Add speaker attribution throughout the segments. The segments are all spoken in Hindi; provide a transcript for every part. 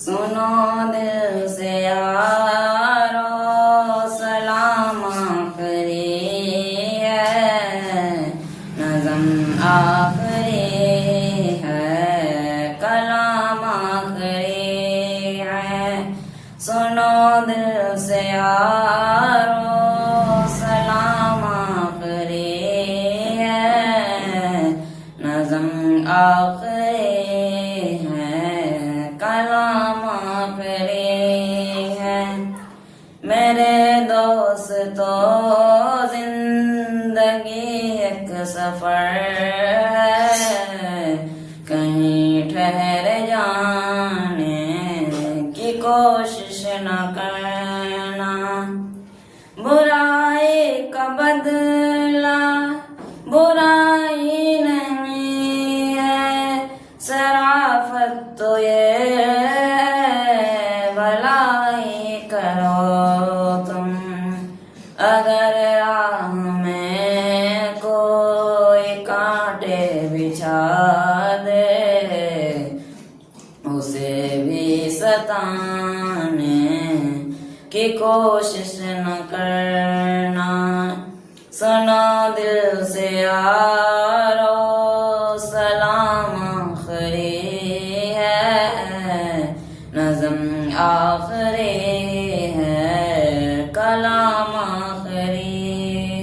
Speaker 1: सुनो दिल से यारो सलाम आखिरी है, नज़म आखिरी है, कलाम आखिरी है। सुनो दिल से यारो सलाम आखिरी है, नज़म आखिरी है, कलाम आखिरी है। मेरे दोस्तों जिंदगी एक सफर है, कहीं ठहर जाने की कोशिश न करना। बुराई का बदला बुराई नहीं है, शराफत तो ये भलाई करो तुम। अगर राह में कोई कांटे बिछा दे, उसे भी सताने की कोशिश न करना। सुनो दिल से यारो सलाम आखिरी है, नज़म आखिरी है, कलाम आखिरी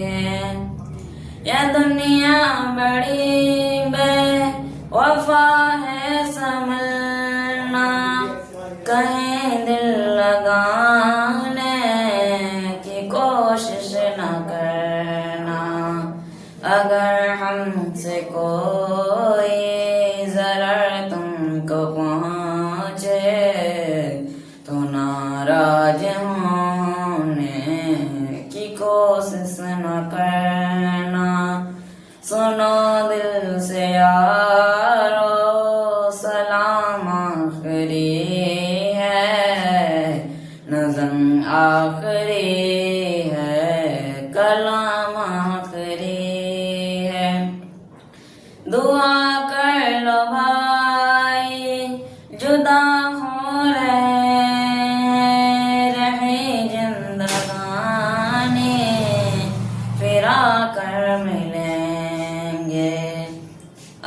Speaker 1: है। यह दुनिया बड़ी बेवफा है संभलना, कहीं दिल लगाने की कोशिश न करना। अगर हमसे कोई ज़रर तुमको पहुँचे तो नाराज होने की कोशिश न करना। सुनो दिल से यारो सलाम आखिरी है, नज़म आखिरी है, कलाम आखिरी है। दुआ कर लो भाई जुदा हो रहे जिंदगानी, फिर आकर मिलेंगे।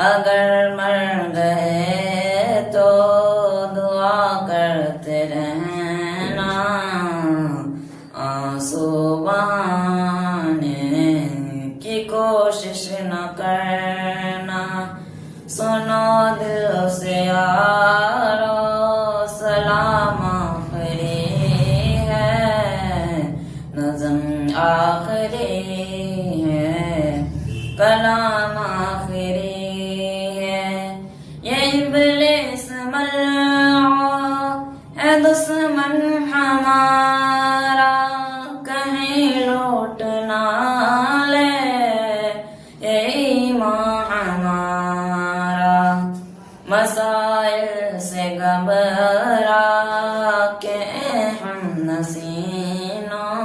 Speaker 1: अगर मर गए तो दुआ करते रहना, आंसू बहाने की कोशिश न करना। सुनो दिल से यारो सलाम आखिरी है, नज़म आखिरी है, कलाम आखिरी है। ये इब्लिस मल्ऊन है दुश्मन हमारा, कहीं लौट ना ले ये ईमान हमारा। मसाइल से घबरा के हम नसीनों,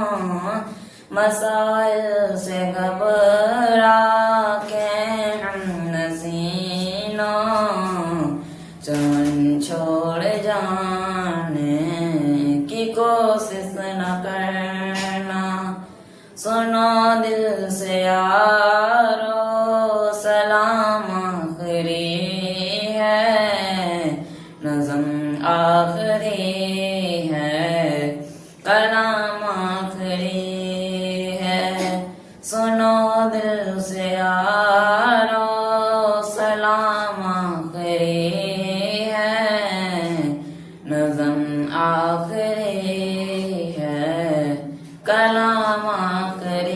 Speaker 1: मसाइल से घबरा के हम नसीनों, चमन छोड़ जाने की कोशिश न करना। सुनो दिल से यारो सलाम आखिरी है, नज़म आखिरी है, कलाम आखिरी है। सुनो दिल से यारो सलाम आखिरी है, नज़म आखिरी